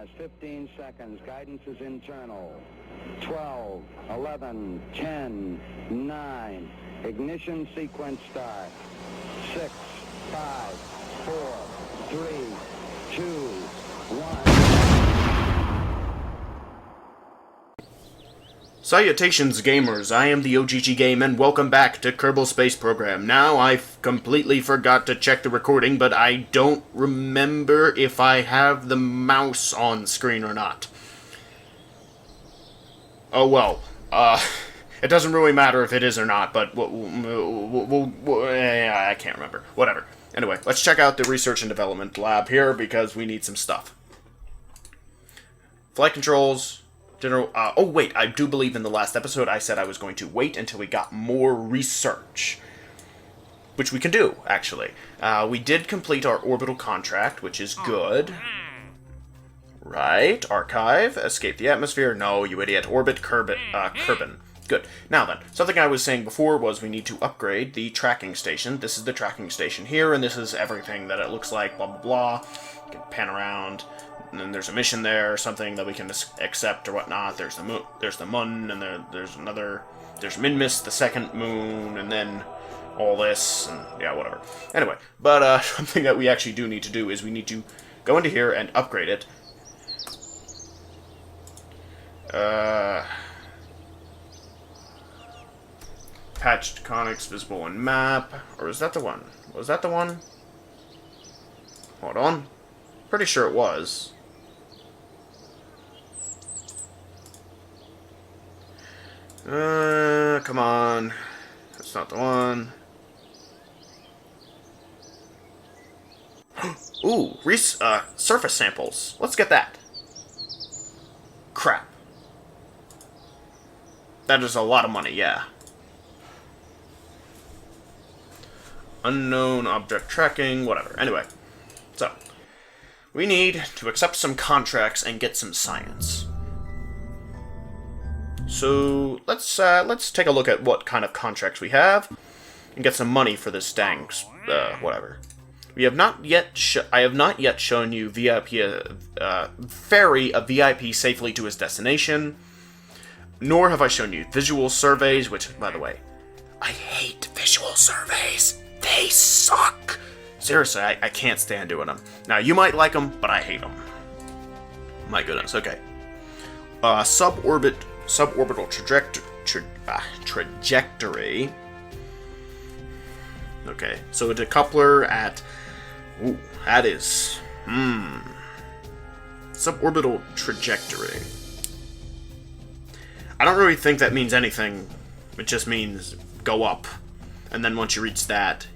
last 15 seconds. Guidance is internal. 12, 11, 10, 9. Ignition sequence start. 6, 5, 4, 3, 2, 1. Salutations, gamers. I am the OgichiGame, and welcome back to Kerbal Space Program. Now, I completely forgot to check the recording, but I don't remember if I have the mouse on screen or not. Oh well. It doesn't really matter if it is or not, but I can't remember. Whatever. Anyway, let's check out the research and development lab here, because we need some stuff. Flight controls. General, oh wait, I do believe in the last episode I said I was going to wait until we got more research. Which we can do, actually. We did complete our orbital contract, which is good. Right, archive, escape the atmosphere, no, you idiot, orbit Kerbal. Good. Now then, something I was saying before was we need to upgrade the tracking station. This is the tracking station here, and this is everything that it looks like, blah blah blah. You can pan around. And then there's a mission there, or something that we can accept or whatnot. There's the moon, there's the Mun, and there's another, there's Minmus, the second moon, and then all this, and yeah, whatever. Anyway, but something that we actually do need to do is we need to go into here and upgrade it. Patched conics visible on map, or is that the one? Was that the one? Hold on. Pretty sure it was. Come on. That's not the one. Ooh, surface samples. Let's get that. Crap. That is a lot of money, yeah. Unknown object tracking, whatever. Anyway, so we need to accept some contracts and get some science. So let's take a look at what kind of contracts we have and get some money for this dang whatever. We have not yet. I have not yet shown you ferry a VIP safely to his destination. Nor have I shown you visual surveys, which, by the way, I hate visual surveys. They suck. Seriously, I can't stand doing them. Now, you might like them, but I hate them. My goodness, okay. Suborbital trajectory. Okay, so a decoupler at... Ooh, that is... Suborbital trajectory. I don't really think that means anything. It just means go up. And then once you reach that,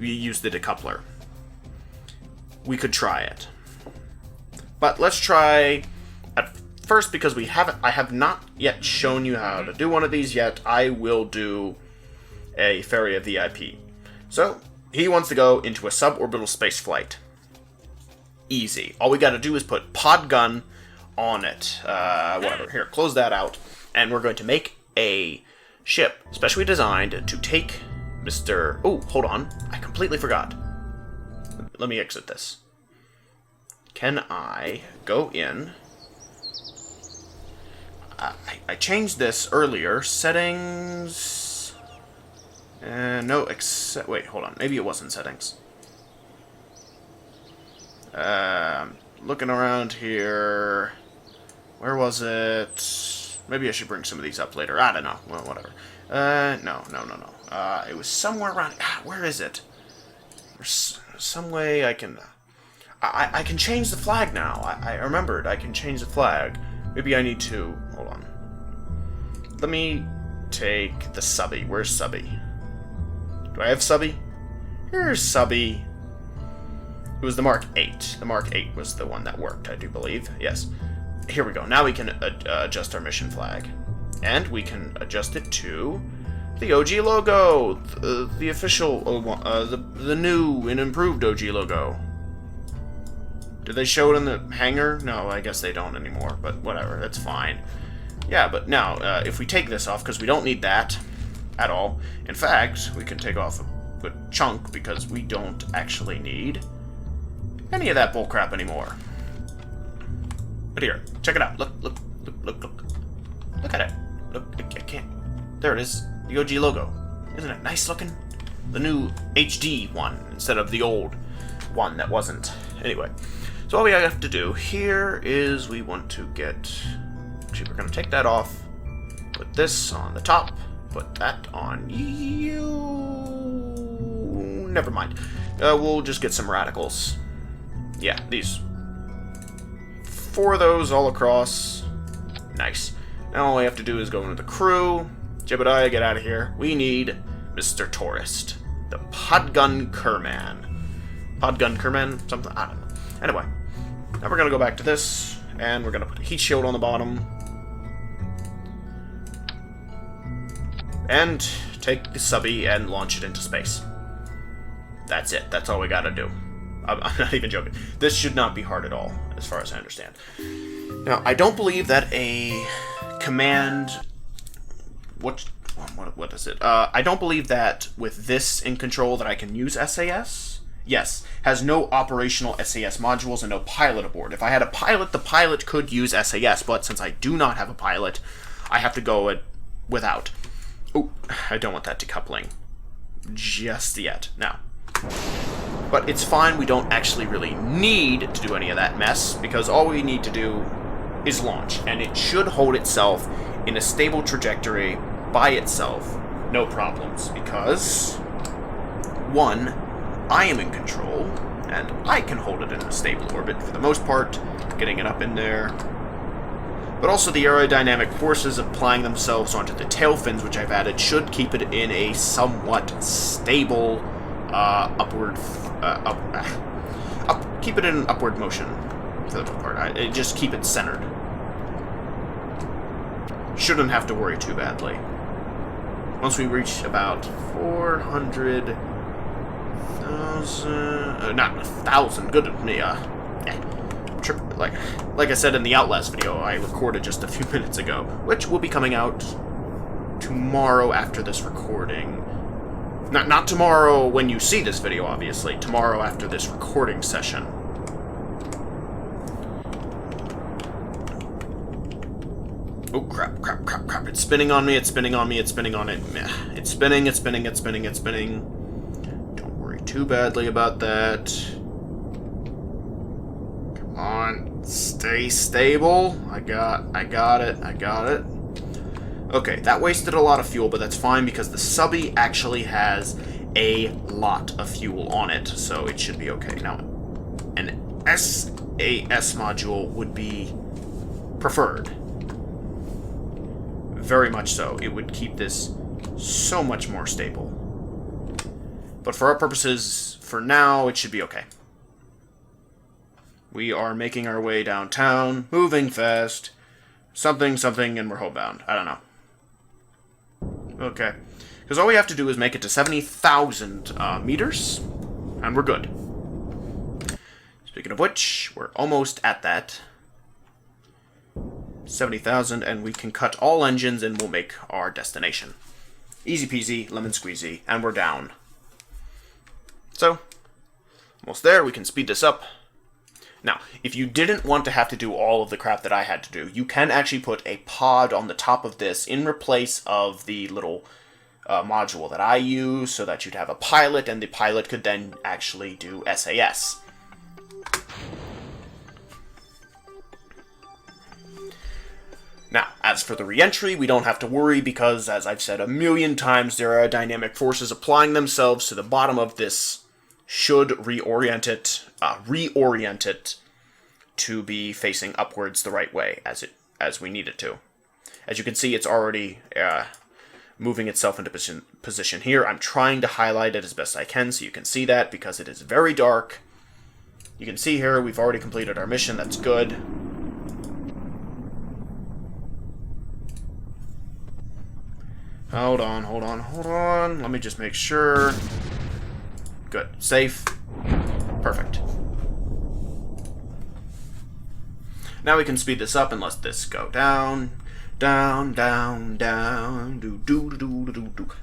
you use the decoupler. We could try it. But let's try at first, because I have not yet shown you how to do one of these yet. I will do a ferry of VIP. So, he wants to go into a suborbital space flight. Easy. All we gotta do is put pod gun on it. Whatever. Here, close that out. And we're going to make a ship specially designed to take Mr. Oh, hold on. I completely forgot. Let me exit this. Can I go in? I changed this earlier. Settings. No, except. Wait, hold on. Maybe it wasn't settings. Looking around here. Where was it? Maybe I should bring some of these up later. I don't know. Well, whatever. No. It was somewhere around... where is it? There's some way I can... I can change the flag now. I remembered. I can change the flag. Maybe I need to... Hold on. Let me take the subby. Where's subby? Do I have subby? Here's subby. It was the Mark 8. The Mark 8 was the one that worked, I do believe. Yes. Here we go. Now we can adjust our mission flag. And we can adjust it to the OG logo. The official, the new and improved OG logo. Did they show it in the hangar? No, I guess they don't anymore, but whatever, that's fine. Yeah, but now, if we take this off, because we don't need that at all. In fact, we can take off a good chunk, because we don't actually need any of that bullcrap anymore. Right here. Check it out. Look, look, look, look, look. Look at it. Look, I can't. There it is. The OG logo. Isn't it nice looking? The new HD one instead of the old one that wasn't. Anyway, so all we have to do here is we want to get... Actually, we're going to take that off. Put this on the top. Put that on you. Never mind. We'll just get some radicals. Yeah, these. 4 of those all across. Nice. Now all we have to do is go into the crew. Jebediah, get out of here. We need Mr. Tourist. The Podgun Kerman. Podgun Kerman? Something? I don't know. Anyway. Now we're going to go back to this. And we're going to put a heat shield on the bottom. And take the subby and launch it into space. That's it. That's all we gotta do. I'm not even joking. This should not be hard at all, as far as I understand. Now, I don't believe that a command... What is it? I don't believe that with this in control that I can use SAS. Yes. Has no operational SAS modules and no pilot aboard. If I had a pilot, the pilot could use SAS, but since I do not have a pilot, I have to go without. Oh, I don't want that decoupling just yet. Now. But it's fine, we don't actually really need to do any of that mess, because all we need to do is launch, and it should hold itself in a stable trajectory by itself, no problems, because, 1, I am in control, and I can hold it in a stable orbit for the most part, getting it up in there. But also the aerodynamic forces applying themselves onto the tail fins, which I've added, should keep it in a somewhat stable keep it in an upward motion for the most part. Just keep it centered. Shouldn't have to worry too badly. Once we reach about 400,000, not 1,000. Good at me. Like I said in the Outlast video, I recorded just a few minutes ago, which will be coming out tomorrow after this recording. Not tomorrow when you see this video, obviously. Tomorrow after this recording session. Oh, crap, crap, crap, crap. It's spinning on me, it's spinning on me, it's spinning on it. It's spinning, it's spinning, it's spinning, it's spinning. Don't worry too badly about that. Come on, stay stable. I got it. Okay, that wasted a lot of fuel, but that's fine because the subby actually has a lot of fuel on it, so it should be okay. Now, an SAS module would be preferred. Very much so. It would keep this so much more stable. But for our purposes, for now, it should be okay. We are making our way downtown, moving fast, something, and we're homebound. I don't know. Okay. Because all we have to do is make it to 70,000 meters, and we're good. Speaking of which, we're almost at that. 70,000, and we can cut all engines, and we'll make our destination. Easy peasy, lemon squeezy, and we're down. So, almost there. We can speed this up. Now, if you didn't want to have to do all of the crap that I had to do, you can actually put a pod on the top of this in replace of the little module that I use, so that you'd have a pilot, and the pilot could then actually do SAS. Now, as for the re-entry, we don't have to worry because, as I've said a million times, there are dynamic forces applying themselves to the bottom of this should reorient it to be facing upwards the right way as we need it to. As you can see, it's already moving itself into position here. I'm trying to highlight it as best I can so you can see that because it is very dark. You can see here we've already completed our mission. That's good. Hold on. Let me just make sure. Good. Safe. Perfect. Now we can speed this up and let this go down. Down. Do.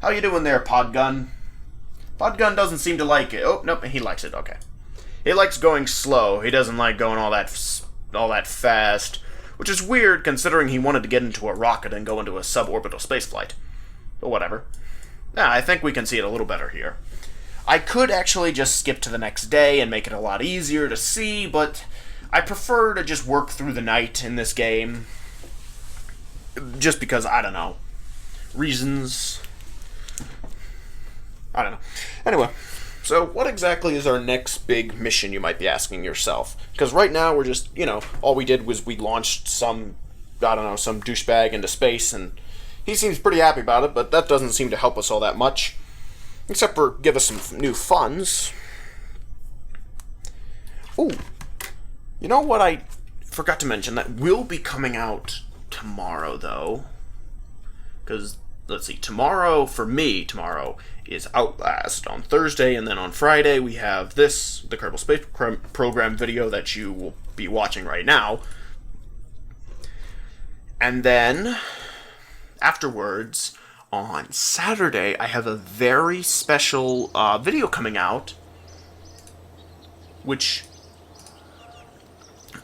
How you doing there, Podgun? Podgun doesn't seem to like it. Oh, nope, he likes it. Okay. He likes going slow. He doesn't like going all that all that fast, which is weird considering he wanted to get into a rocket and go into a suborbital spaceflight. But whatever. Yeah, I think we can see it a little better here. I could actually just skip to the next day and make it a lot easier to see, but I prefer to just work through the night in this game. Just because, I don't know, reasons. I don't know. Anyway, so what exactly is our next big mission, you might be asking yourself? Because right now we're just, all we did was we launched some douchebag into space, and he seems pretty happy about it, but that doesn't seem to help us all that much. Except for give us some new funds. Ooh. You know what I forgot to mention? That will be coming out tomorrow, though. Because, let's see, tomorrow is Outlast on Thursday, and then on Friday we have the Kerbal Space Program video that you will be watching right now. And then, afterwards, on Saturday, I have a very special video coming out, which,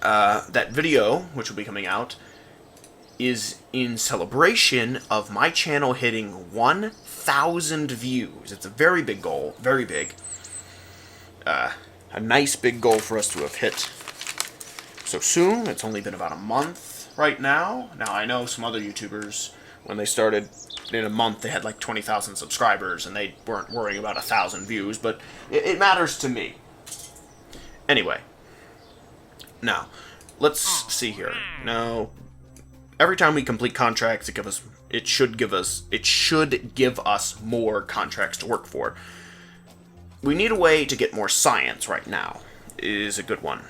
that video, which will be coming out, is in celebration of my channel hitting 1,000 views. It's a very big goal, very big. A nice big goal for us to have hit so soon. It's only been about a month right now. Now, I know some other YouTubers, when they started in a month, they had like 20,000 subscribers, and they weren't worrying about 1,000 views, but it matters to me. Anyway. Now, let's see here. Now, every time we complete contracts, it should give us more contracts to work for. We need a way to get more science right now, is a good one.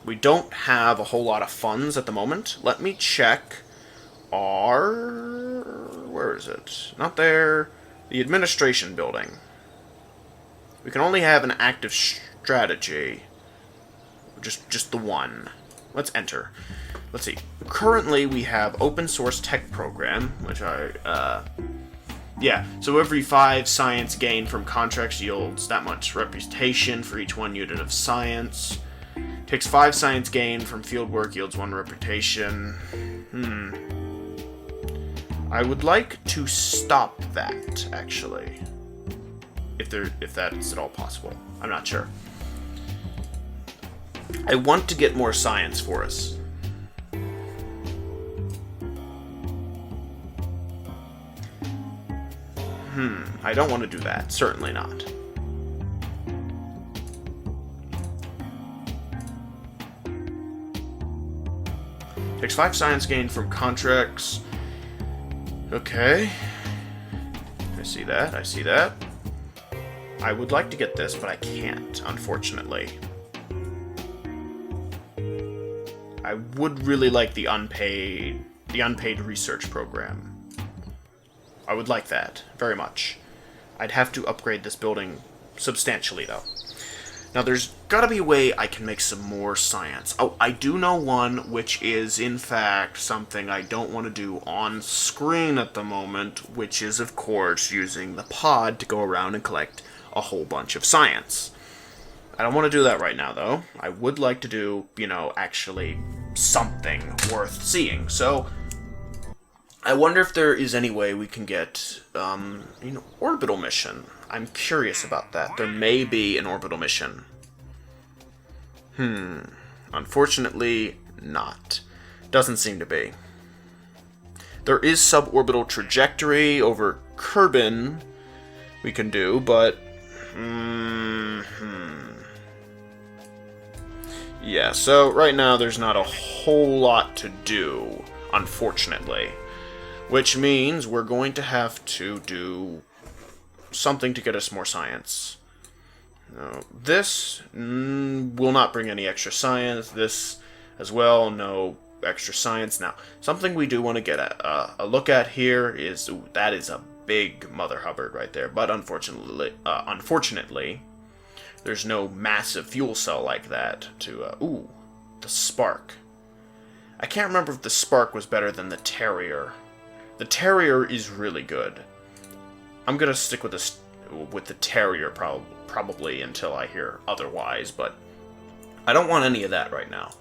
We don't have a whole lot of funds at the moment. Let me check where is it? Not there. The administration building. We can only have an active strategy. Just the one. Let's enter. Let's see. Currently, we have open source tech program, which yeah, so every 5 science gained from contracts yields that much reputation for each 1 unit of science. Takes 5 science gained from field work, yields 1 reputation. I would like to stop that, actually. If that's at all possible. I'm not sure. I want to get more science for us. I don't want to do that. Certainly not. Takes 5 science gained from contracts. Okay. I see that. I would like to get this, but I can't, unfortunately. I would really like the unpaid research program. I would like that, very much. I'd have to upgrade this building substantially, though. Now, there's gotta be a way I can make some more science. Oh, I do know one, which is, in fact, something I don't want to do on screen at the moment, which is, of course, using the pod to go around and collect a whole bunch of science. I don't want to do that right now, though. I would like to do, actually something worth seeing. So, I wonder if there is any way we can get, orbital mission. I'm curious about that. There may be an orbital mission. Unfortunately, not. Doesn't seem to be. There is suborbital trajectory over Kerbal we can do, but... Yeah, so right now there's not a whole lot to do, unfortunately. Which means we're going to have to do something to get us more science. No, this will not bring any extra science. This as well, no extra science. Now, something we do want to get a look at here is that is a big Mother Hubbard right there. But unfortunately, there's no massive fuel cell like that to. The Spark. I can't remember if the Spark was better than the Terrier. The Terrier is really good. I'm gonna stick with the Terrier probably until I hear otherwise, but I don't want any of that right now.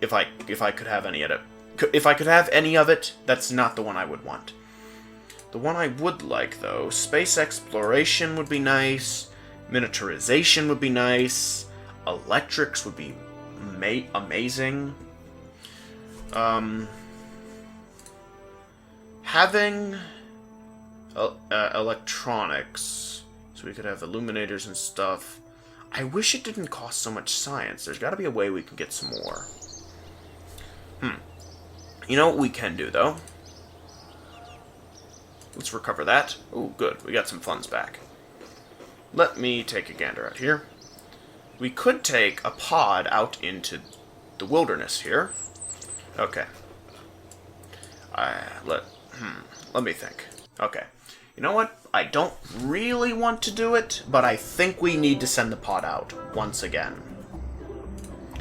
if I could have any of it. If I could have any of it, that's not the one I would want. The one I would like, though, space exploration would be nice, miniaturization would be nice, electrics would be amazing. Having electronics, so we could have illuminators and stuff. I wish it didn't cost so much science. There's got to be a way we can get some more. You know what we can do, though? Let's recover that. Oh, good. We got some funds back. Let me take a gander out here. We could take a pod out into the wilderness here. Okay. Let me think. Okay. You know what? I don't really want to do it, but I think we need to send the pod out once again.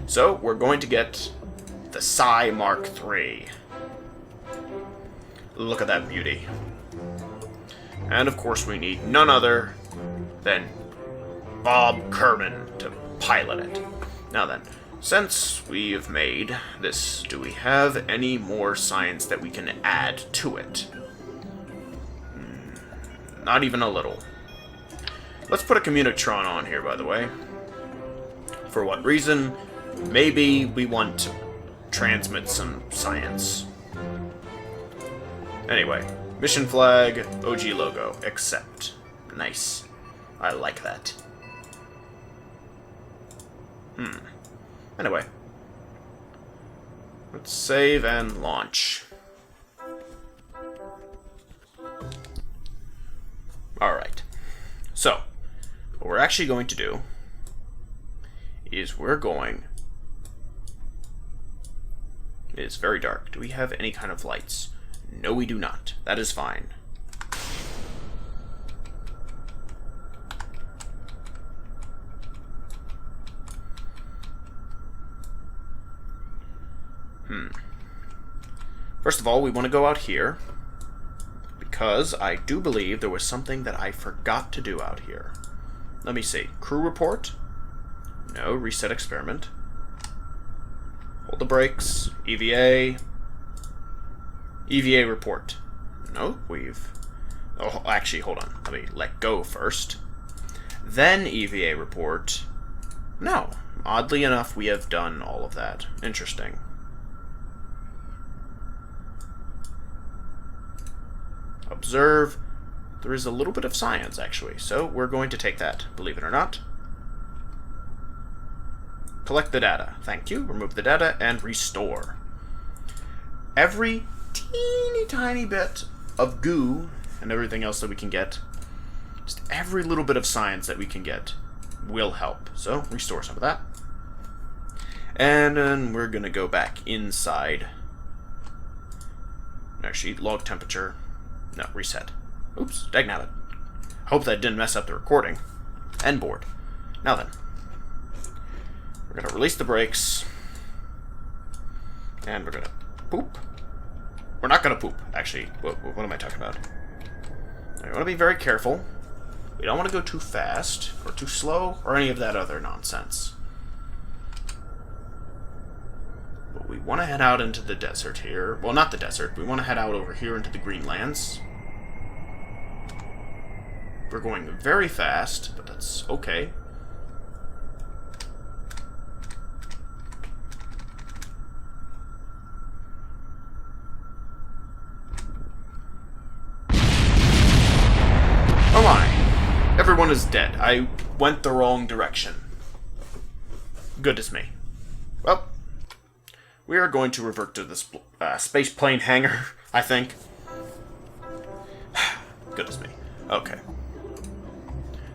So, we're going to get the Psi Mark III. Look at that beauty. And of course we need none other than Bob Kerman to pilot it. Now then, since we've made this, do we have any more science that we can add to it? Not even a little. Let's put a Communitron on here, by the way. For what reason? Maybe we want to transmit some science. Anyway, mission flag, OG logo, accept. Nice. I like that. Anyway. Let's save and launch. Alright. So, what we're actually going to do is we're going... It is very dark. Do we have any kind of lights? No, we do not. That is fine. First of all, we want to go out here, because I do believe there was something that I forgot to do out here. Let me see. Crew report? No. Reset experiment. Hold the brakes. EVA. EVA report. No, we've... Oh, actually, hold on. Let me let go first. Then EVA report. No. Oddly enough, we have done all of that. Interesting. Observe. There is a little bit of science, actually, so we're going to take that, believe it or not. Collect the data. Thank you. Remove the data and restore. Every teeny tiny bit of goo and everything else that we can get, just every little bit of science that we can get will help. So, restore some of that. And then we're going to go back inside. Actually, log temperature. No, reset. Oops, dagnabbit. Hope that didn't mess up the recording. End board. Now then. We're going to release the brakes. And we're going to poop. We're not going to poop, actually. What am I talking about? We want to be very careful. We don't want to go too fast, or too slow, or any of that other nonsense. But we want to head out into the desert here. Well, not the desert. We want to head out over here into the Greenlands. We're going very fast, but that's okay. Oh my! Everyone is dead. I went the wrong direction. Goodness me. Well, we are going to revert to this space plane hangar, I think. Goodness me. Okay.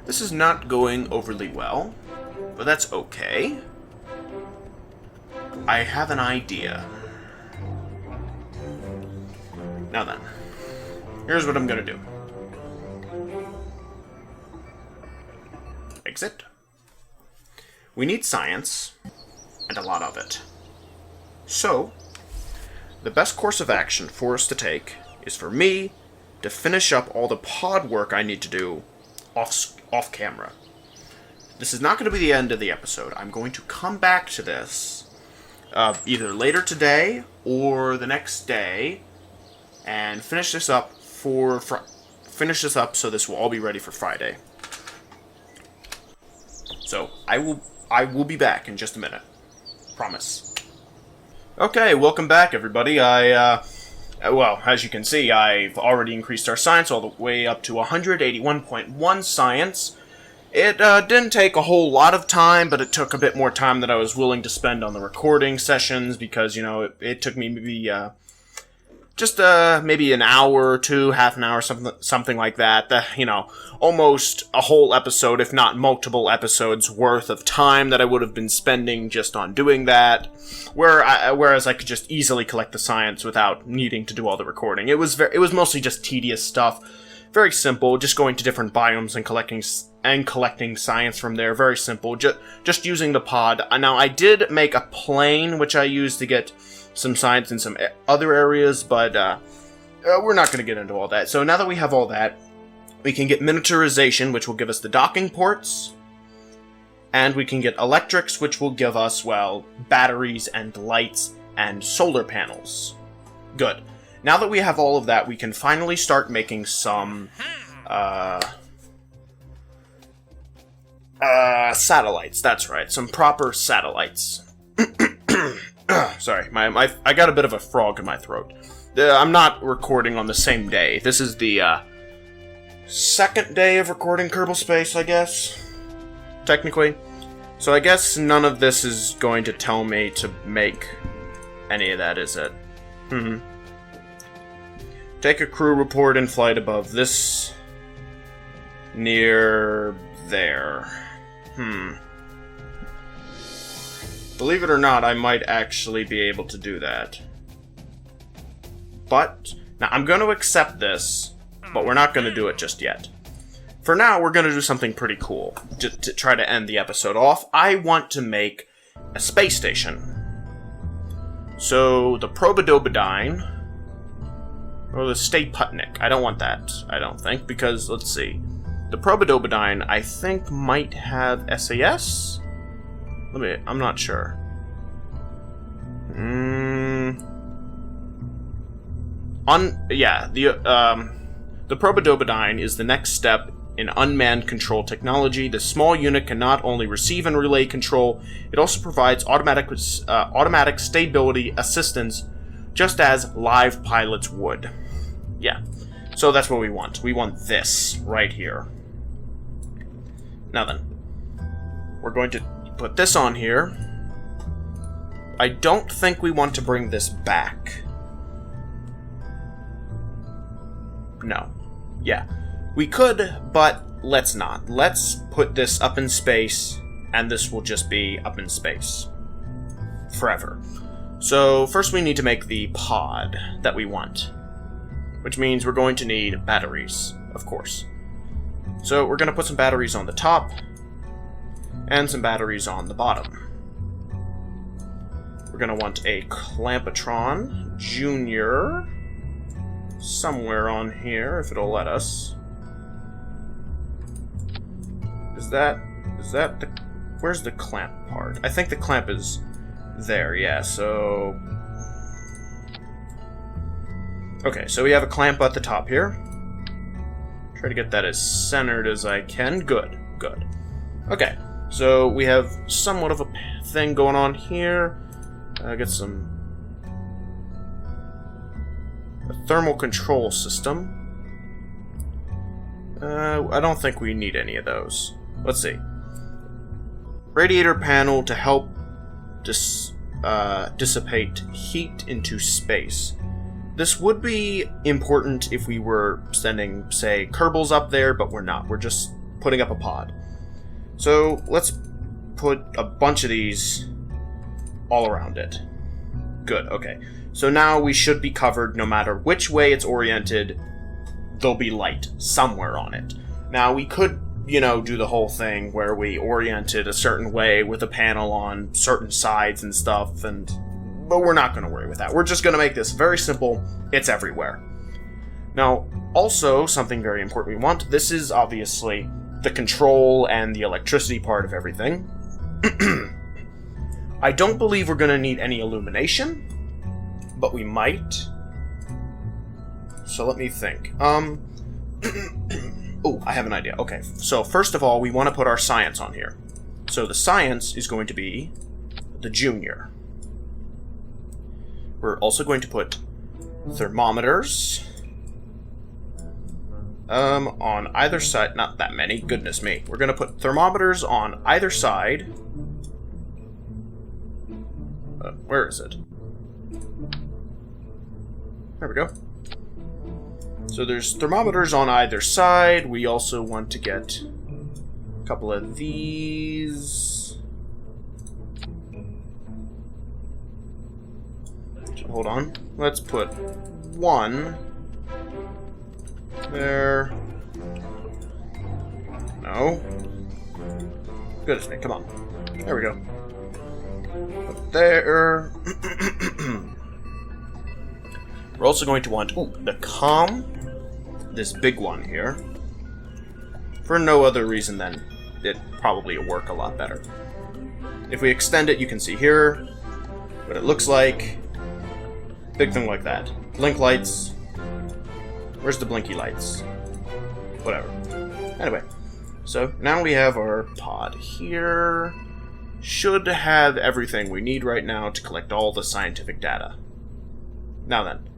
This is not going overly well, but that's okay. I have an idea. Now then, here's what I'm gonna do. Exit. We need science, and a lot of it. So, the best course of action for us to take is for me to finish up all the pod work I need to do off camera. This is not going to be the end of the episode. I'm going to come back to this either later today or the next day, and finish this up so this will all be ready for Friday. So I will be back in just a minute. Promise. Okay, welcome back, everybody. Well, as you can see, I've already increased our science all the way up to 181.1 science. It didn't take a whole lot of time, but it took a bit more time than I was willing to spend on the recording sessions, because, you know, it took me maybe, maybe an hour or two, half an hour, something like that. You know, almost a whole episode, if not multiple episodes worth of time that I would have been spending just on doing that. Whereas I could just easily collect the science without needing to do all the recording. It was mostly just tedious stuff, very simple, just going to different biomes and collecting science from there. Very simple, just using the pod. Now I did make a plane which I used to get some science in some other areas, but we're not going to get into all that. So now that we have all that, we can get miniaturization, which will give us the docking ports. And we can get electrics, which will give us, well, batteries and lights and solar panels. Good. Now that we have all of that, we can finally start making some, satellites. That's right. Some proper satellites. Sorry, I got a bit of a frog in my throat. I'm not recording on the same day. This is the, second day of recording Kerbal Space, I guess. Technically. So I guess none of this is going to tell me to make any of that, is it? Take a crew report in flight above this near there. Believe it or not, I might actually be able to do that. But, now I'm going to accept this, but we're not going to do it just yet. For now, we're going to do something pretty cool to try to end the episode off. I want to make a space station. So, the Probodobodine, or the Stay Putnik. I don't want that, I don't think, because, let's see. The Probodobodine, I think, might have SAS? I'm not sure. The Probodobodine is the next step in unmanned control technology. The small unit can not only receive and relay control, it also provides automatic stability assistance, just as live pilots would. Yeah, so that's what we want. We want this right here. Now then, we're going to put this on here. I don't think we want to bring this back. No. Yeah. We could, but let's not. Let's put this up in space, and this will just be up in space. Forever. So, first we need to make the pod that we want. Which means we're going to need batteries, of course. So, we're going to put some batteries on the top, and some batteries on the bottom. We're going to want a Clampatron Junior somewhere on here, if it'll let us. Is that the... Where's the clamp part? I think the clamp is there, yeah, so... Okay, so we have a clamp at the top here. Try to get that as centered as I can. Good, good. Okay, so we have somewhat of a thing going on here. Get some... a thermal control system. I don't think we need any of those. Let's see. Radiator panel to help dissipate heat into space. This would be important if we were sending, say, Kerbals up there, but we're not. We're just putting up a pod. So let's put a bunch of these all around it. Good, okay. So now we should be covered no matter which way it's oriented. There'll be light somewhere on it. Now we could, you know, do the whole thing where we orient it a certain way with a panel on certain sides and stuff, but we're not going to worry with that. We're just going to make this very simple. It's everywhere. Now, also, something very important we want. This is obviously the control and the electricity part of everything. I don't believe we're going to need any illumination, but we might. So let me think. Oh, I have an idea. Okay, so first of all, we want to put our science on here. So the science is going to be the junior. We're also going to put thermometers on either side. Not that many, goodness me. We're going to put thermometers on either side. Where is it? There we go. So there's thermometers on either side. We also want to get a couple of these. Hold on. Let's put one there. No. Goodness me, come on. There we go. Put there. We're also going to want the COM, this big one here, for no other reason than it probably will work a lot better. If we extend it, you can see here what it looks like. Big thing like that. Blink lights. Where's the blinky lights? Whatever. Anyway, so now we have our pod here. Should have everything we need right now to collect all the scientific data. Now then,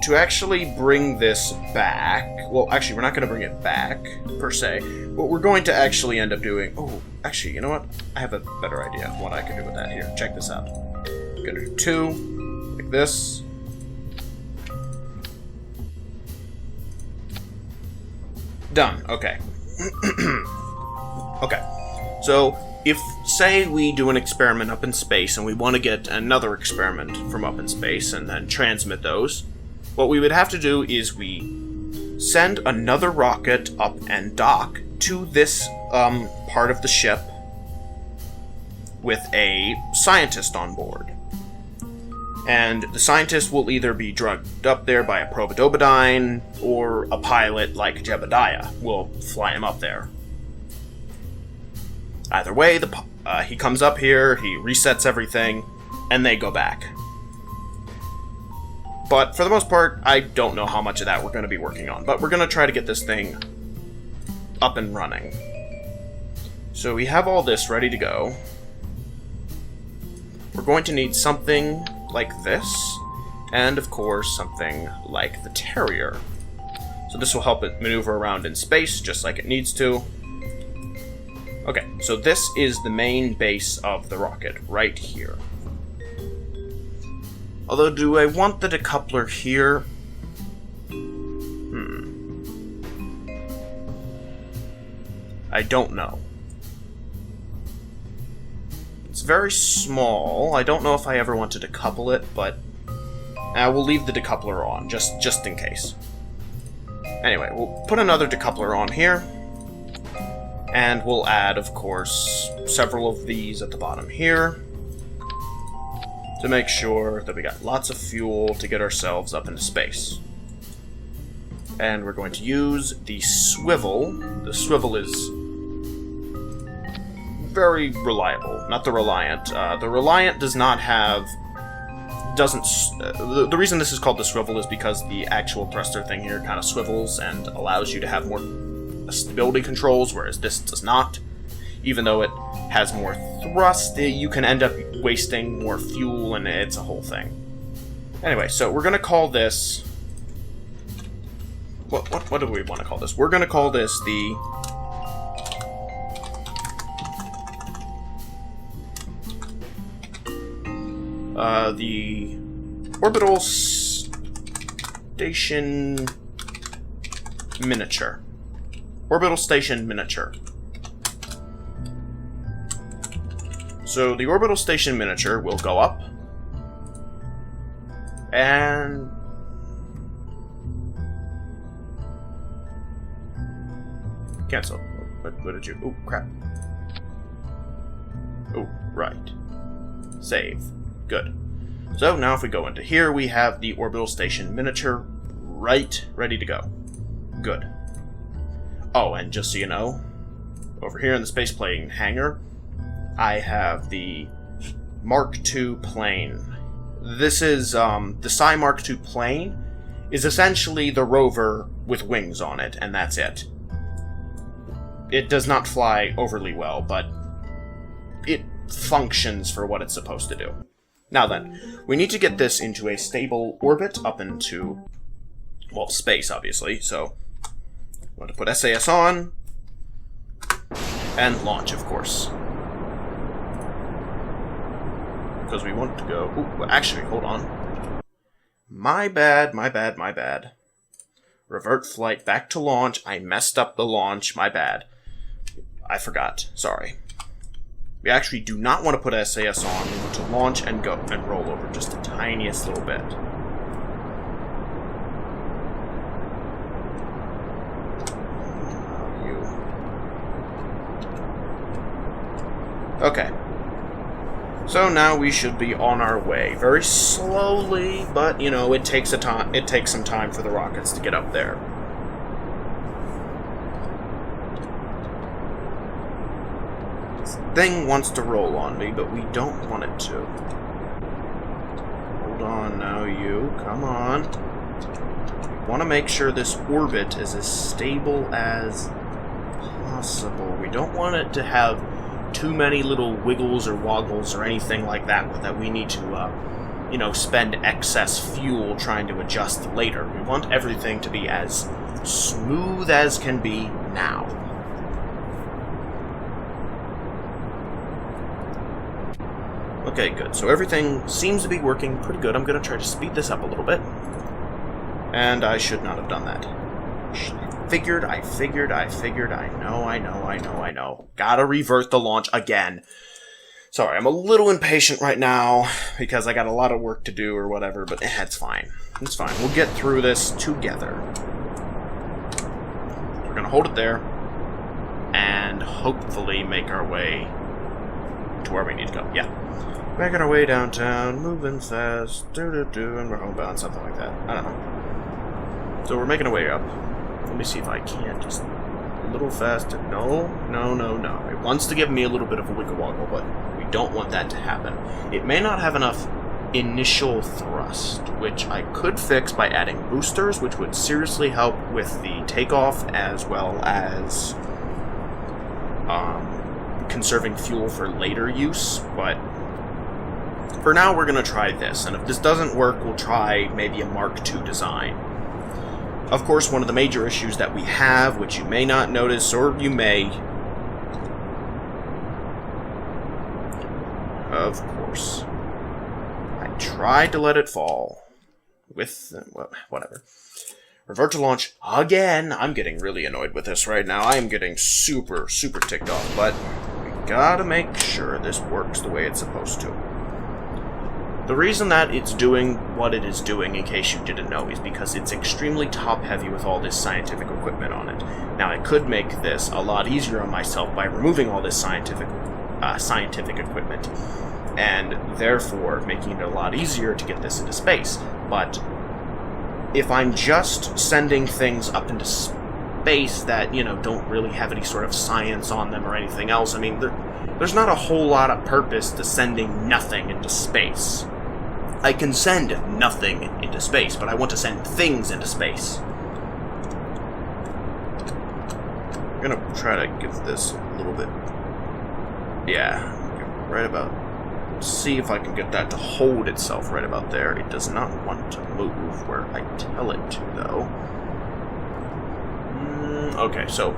to actually bring this back... Well, actually, we're not going to bring it back, per se. What we're going to actually end up doing... Oh, actually, you know what? I have a better idea of what I can do with that here. Check this out. I'm going to do 2, like this. Done. Okay. Okay. So, if, say, we do an experiment up in space and we want to get another experiment from up in space and then transmit those, what we would have to do is we send another rocket up and dock to this part of the ship with a scientist on board. And the scientist will either be drugged up there by a Probodobodine, or a pilot like Jebediah will fly him up there. Either way, he comes up here, he resets everything, and they go back. But for the most part, I don't know how much of that we're going to be working on, but we're going to try to get this thing up and running. So we have all this ready to go. We're going to need something like this, and of course something like the Terrier. So this will help it maneuver around in space just like it needs to. Okay, so this is the main base of the rocket, right here. Although, do I want the decoupler here? I don't know. It's very small. I don't know if I ever want to decouple it, but we'll leave the decoupler on, just in case. Anyway, we'll put another decoupler on here. And we'll add, of course, several of these at the bottom here to make sure that we got lots of fuel to get ourselves up into space. And we're going to use the swivel. The swivel is very reliable, not the Reliant. The Reliant does not have... the reason this is called the swivel is because the actual thruster thing here kind of swivels and allows you to have more stability controls, whereas this does not. Even though it has more thrust, you can end up wasting more fuel, and it's a whole thing. Anyway, so we're going to call this... What do we want to call this? We're going to call this the... the Orbital Station Miniature. Orbital Station Miniature. So the Orbital Station Miniature will go up. And... cancel. What did you... Oh, crap. Oh, right. Save. Good. So now if we go into here, we have the Orbital Station Miniature right ready to go. Good. Oh, and just so you know, over here in the spaceplane hangar, I have the Mark II plane. This is, the Psi Mark II plane is essentially the rover with wings on it, and that's it. It does not fly overly well, but it functions for what it's supposed to do. Now then, we need to get this into a stable orbit up into, well, space, obviously, so I want to put SAS on, and launch, of course. Because we want to go... Ooh, actually, hold on. My bad, my bad, my bad. Revert flight back to launch. I messed up the launch. My bad. I forgot. Sorry. We actually do not want to put SAS on. We want to launch and go and roll over just the tiniest little bit. Okay. So now we should be on our way. Very slowly, but, you know, it takes some time for the rockets to get up there. This thing wants to roll on me, but we don't want it to. Hold on now, you. Come on. We want to make sure this orbit is as stable as possible. We don't want it to have too many little wiggles or woggles or anything like that we need to, you know, spend excess fuel trying to adjust later. We want everything to be as smooth as can be now. Okay, good. So everything seems to be working pretty good. I'm going to try to speed this up a little bit. And I should not have done that. I figured, I know. Gotta revert the launch again. Sorry, I'm a little impatient right now, because I got a lot of work to do or whatever, but it's fine. It's fine. We'll get through this together. We're gonna hold it there, and hopefully make our way to where we need to go. Yeah. Making our way downtown, moving fast, and we're homebound, something like that. I don't know. So we're making our way up. Let me see if I can just a little faster. No. It wants to give me a little bit of a wiggle woggle, but we don't want that to happen. It may not have enough initial thrust, which I could fix by adding boosters, which would seriously help with the takeoff as well as conserving fuel for later use, but for now we're going to try this, and if this doesn't work, we'll try maybe a Mark II design. Of course, one of the major issues that we have, which you may not notice, or you may... Of course. I tried to let it fall. With... well, whatever. Revert to launch again. I'm getting really annoyed with this right now. I am getting super ticked off, but we gotta make sure this works the way it's supposed to. The reason that it's doing what it is doing, in case you didn't know, is because it's extremely top-heavy with all this scientific equipment on it. Now, I could make this a lot easier on myself by removing all this scientific equipment, and therefore making it a lot easier to get this into space. But if I'm just sending things up into space that, you know, don't really have any sort of science on them or anything else, I mean, there's not a whole lot of purpose to sending nothing into space. I can send nothing into space, but I want to send things into space. I'm gonna try to give this a little bit... yeah, right about... see if I can get that to hold itself right about there. It does not want to move where I tell it to, though. Okay, so...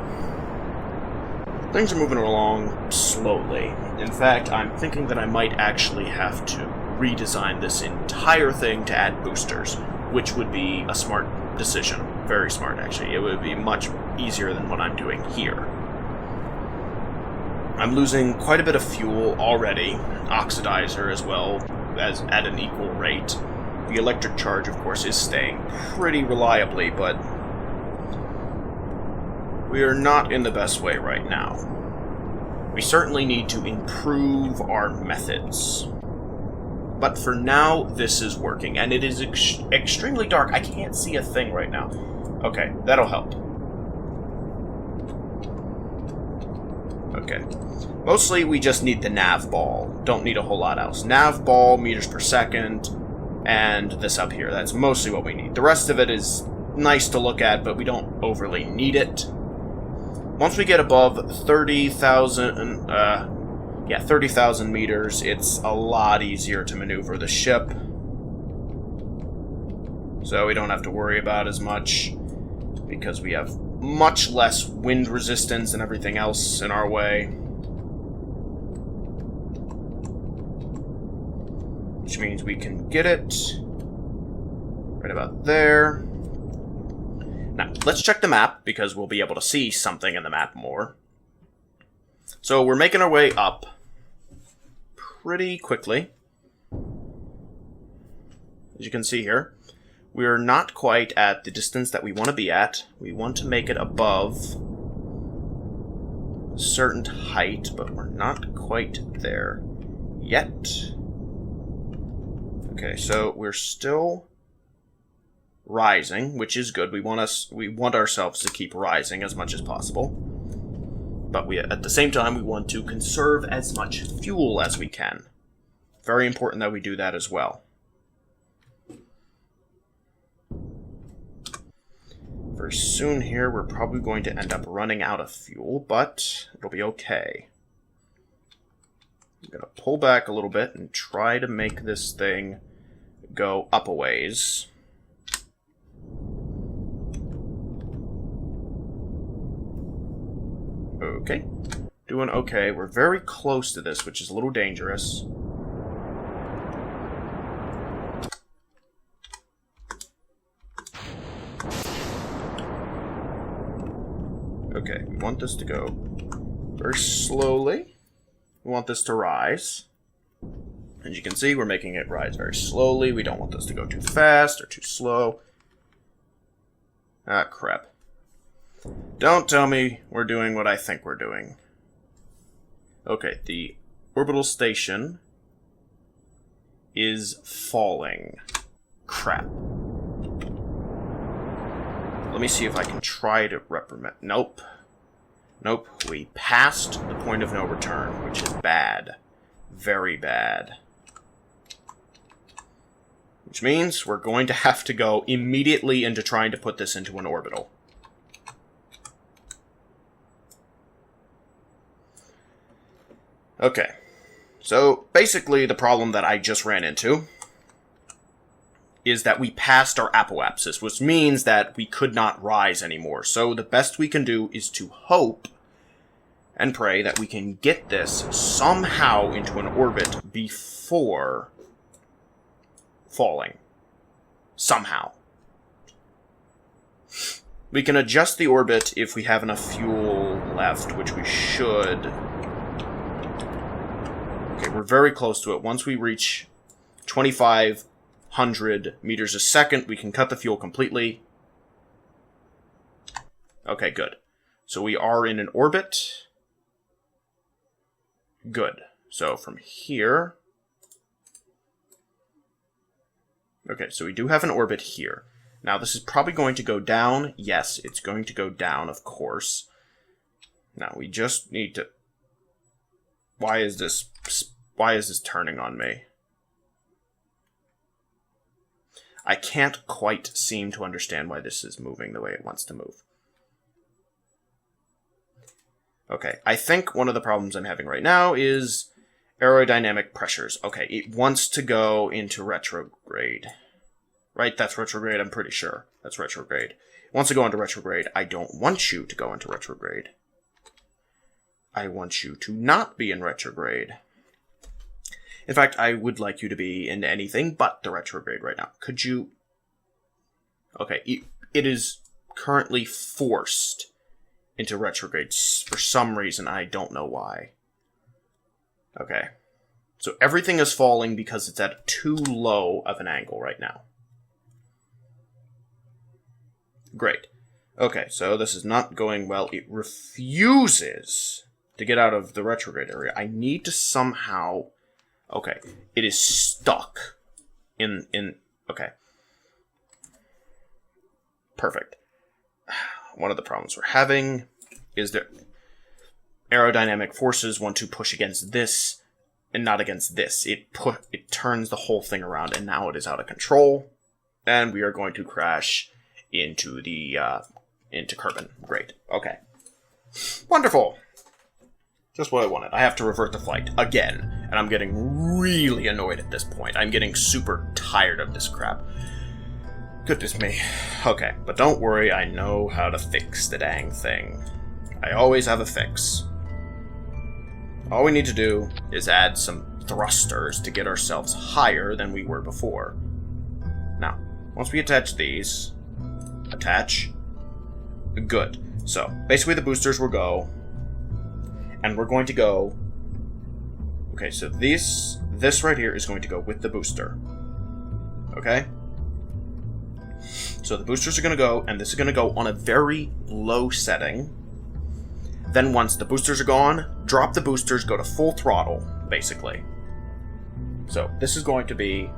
things are moving along slowly. In fact, I'm thinking that I might actually have to redesign this entire thing to add boosters, which would be a smart decision. Very smart, actually. It would be much easier than what I'm doing here. I'm losing quite a bit of fuel already, oxidizer as well, as at an equal rate. The electric charge, of course, is staying pretty reliably, but we are not in the best way right now. We certainly need to improve our methods. But for now, this is working, and it is extremely dark. I can't see a thing right now. Okay, that'll help. Okay. Mostly we just need the nav ball. Don't need a whole lot else. Nav ball, meters per second, and this up here. That's mostly what we need. The rest of it is nice to look at, but we don't overly need it. Once we get above 30,000, 30,000 meters, it's a lot easier to maneuver the ship. So we don't have to worry about as much, because we have much less wind resistance and everything else in our way. Which means we can get it right about there. Now, let's check the map, because we'll be able to see something in the map more. So we're making our way up pretty quickly. As you can see here, we're not quite at the distance that we want to be at. We want to make it above a certain height, but we're not quite there yet. Okay, so we're still rising, which is good. We want ourselves to keep rising as much as possible. But at the same time, we want to conserve as much fuel as we can. Very important that we do that as well. Very soon here, we're probably going to end up running out of fuel, but it'll be okay. I'm going to pull back a little bit and try to make this thing go up a ways. Okay. Doing okay. We're very close to this, which is a little dangerous. Okay, we want this to go very slowly. We want this to rise. As you can see, we're making it rise very slowly. We don't want this to go too fast or too slow. Ah, crap. Don't tell me we're doing what I think we're doing. Okay, the orbital station is falling. Crap. Let me see if I can try to reprimand. Nope. Nope. We passed the point of no return, which is bad. Very bad. Which means we're going to have to go immediately into trying to put this into an orbital. Okay. So, basically, the problem that I just ran into is that we passed our apoapsis, which means that we could not rise anymore. So the best we can do is to hope and pray that we can get this somehow into an orbit before falling. Somehow. We can adjust the orbit if we have enough fuel left, which we should. Okay, we're very close to it. Once we reach 2,500 meters a second, we can cut the fuel completely. Okay, good. So we are in an orbit. Good. So from here... Okay, so we do have an orbit here. Now, this is probably going to go down. Yes, it's going to go down, of course. Now, we just need to... Why is this turning on me? I can't quite seem to understand why this is moving the way it wants to move. Okay, I think one of the problems I'm having right now is aerodynamic pressures. Okay, it wants to go into retrograde. Right, that's retrograde, I'm pretty sure. That's retrograde. It wants to go into retrograde. I don't want you to go into retrograde. I want you to not be in retrograde. In fact, I would like you to be in anything but the retrograde right now. Could you... Okay, it is currently forced into retrograde for some reason. I don't know why. Okay. So everything is falling because it's at too low of an angle right now. Great. Okay, so this is not going well. It refuses to get out of the retrograde area. I need to somehow... Okay, it is stuck in... Okay. Perfect. One of the problems we're having is that aerodynamic forces want to push against this and not against this. It turns the whole thing around, and now it is out of control, and we are going to crash into the into Kerbal. Great. Okay. Wonderful. Just what I wanted. I have to revert the flight again, and I'm getting really annoyed at this point. I'm getting super tired of this crap. Goodness me. Okay, but don't worry, I know how to fix the dang thing. I always have a fix. All we need to do is add some thrusters to get ourselves higher than we were before. Now, once we attach these, good. So, basically the boosters will go, and we're going to go, okay, so this right here is going to go with the booster. Okay? So the boosters are going to go, and this is going to go on a very low setting. Then once the boosters are gone, drop the boosters, go to full throttle, basically. So this is going to be...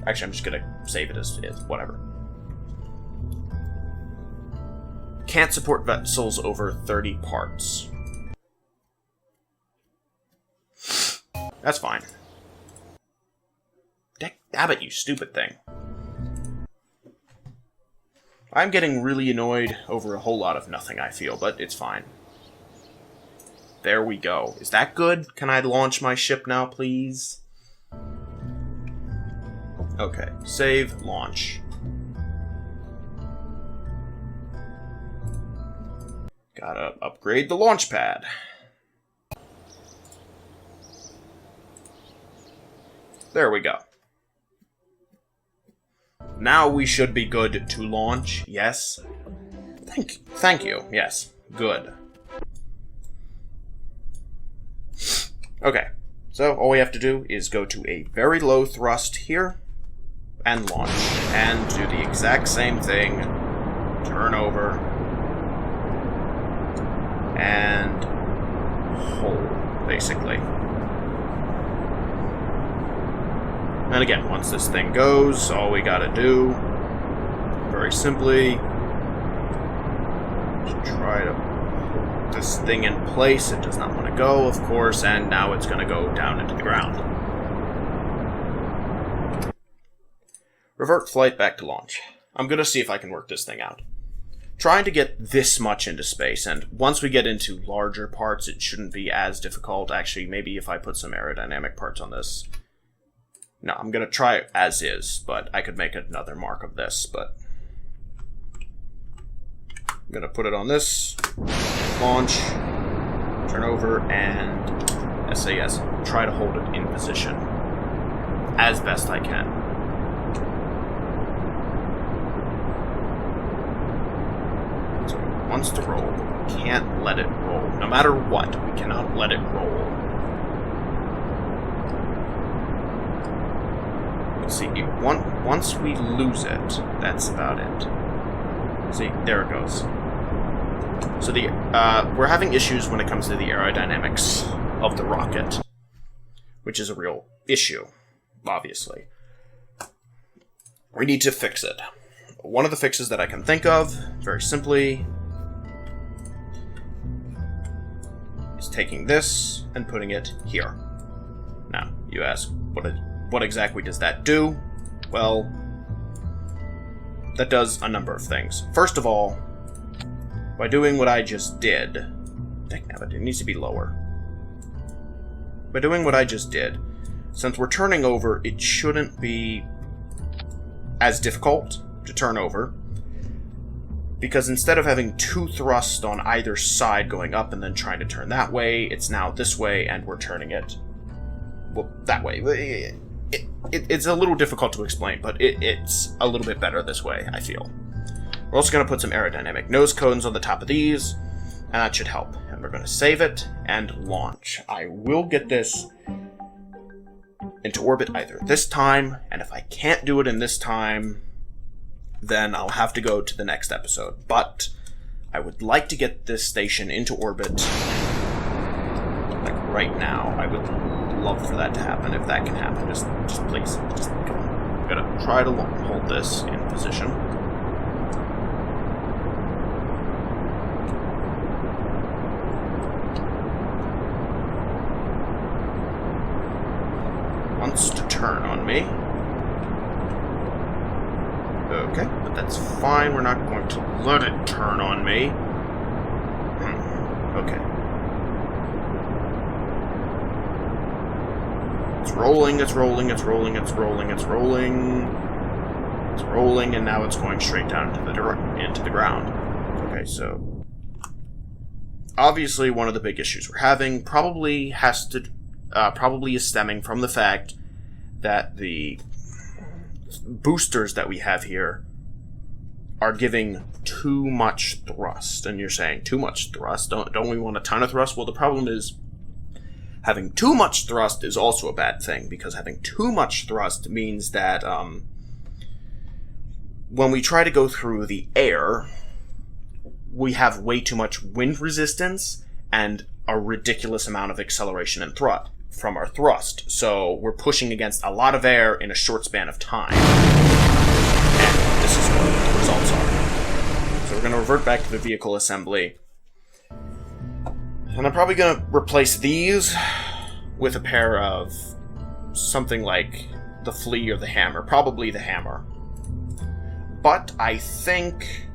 Actually, I'm just going to save it as whatever. Can't support vessels over 30 parts. That's fine. Dabbit, you stupid thing. I'm getting really annoyed over a whole lot of nothing, I feel, but it's fine. There we go. Is that good? Can I launch my ship now, please? Okay. Save, launch. Gotta upgrade the launch pad. There we go. Now we should be good to launch. Yes. Thank you. Yes. Good. Okay. So all we have to do is go to a very low thrust here and launch. And do the exact same thing. Turn over. And hold, basically. And again, once this thing goes, all we gotta do, very simply, is try to put this thing in place. It does not want to go, of course, and now it's gonna go down into the ground. Revert flight back to launch. I'm gonna see if I can work this thing out. Trying to get this much into space, and once we get into larger parts, it shouldn't be as difficult. Actually, maybe if I put some aerodynamic parts on this. No, I'm going to try it as is, but I could make another mark of this, but... I'm going to put it on this, launch, turn over, and SAS. Try to hold it in position as best I can. So it wants to roll, but we can't let it roll. No matter what, we cannot let it roll. See, once we lose it, that's about it. See, there it goes. So we're having issues when it comes to the aerodynamics of the rocket, which is a real issue, obviously. We need to fix it. One of the fixes that I can think of, very simply, is taking this and putting it here. Now, you ask, what exactly does that do? Well, that does a number of things. First of all, by doing what I just did... It needs to be lower. By doing what I just did, since we're turning over, it shouldn't be as difficult to turn over, because instead of having two thrusts on either side going up and then trying to turn that way, it's now this way, and we're turning it, well, that way. It's a little difficult to explain, but it's a little bit better this way, I feel. We're also going to put some aerodynamic nose cones on the top of these, and that should help. And we're going to save it and launch. I will get this into orbit either this time, and if I can't do it in this time, then I'll have to go to the next episode. But I would like to get this station into orbit, like right now. I would love for that to happen. If that can happen, just please, just come on. I'm gonna try to hold this in position. wants to turn on me. Okay, but that's fine. We're not going to let it turn on me. Okay. It's rolling, it's rolling, it's rolling, it's rolling, it's rolling. It's rolling, and now it's going straight down into the ground. Okay, so obviously one of the big issues we're having probably is stemming from the fact that the boosters that we have here are giving too much thrust. And you're saying, too much thrust? Don't we want a ton of thrust? Well, the problem is having too much thrust is also a bad thing, because having too much thrust means that when we try to go through the air, we have way too much wind resistance and a ridiculous amount of acceleration and thrust from our thrust. So we're pushing against a lot of air in a short span of time. And this is what the results are. So we're going to revert back to the vehicle assembly. And I'm probably going to replace these with a pair of something like the flea or the hammer. Probably the hammer. But I think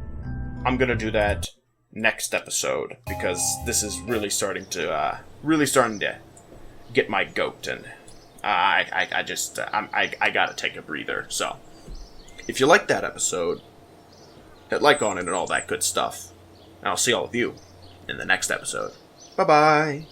I'm going to do that next episode, because this is really starting to get my goat, and I gotta take a breather. So, if you like that episode, hit like on it and all that good stuff. And I'll see all of you in the next episode. Bye-bye.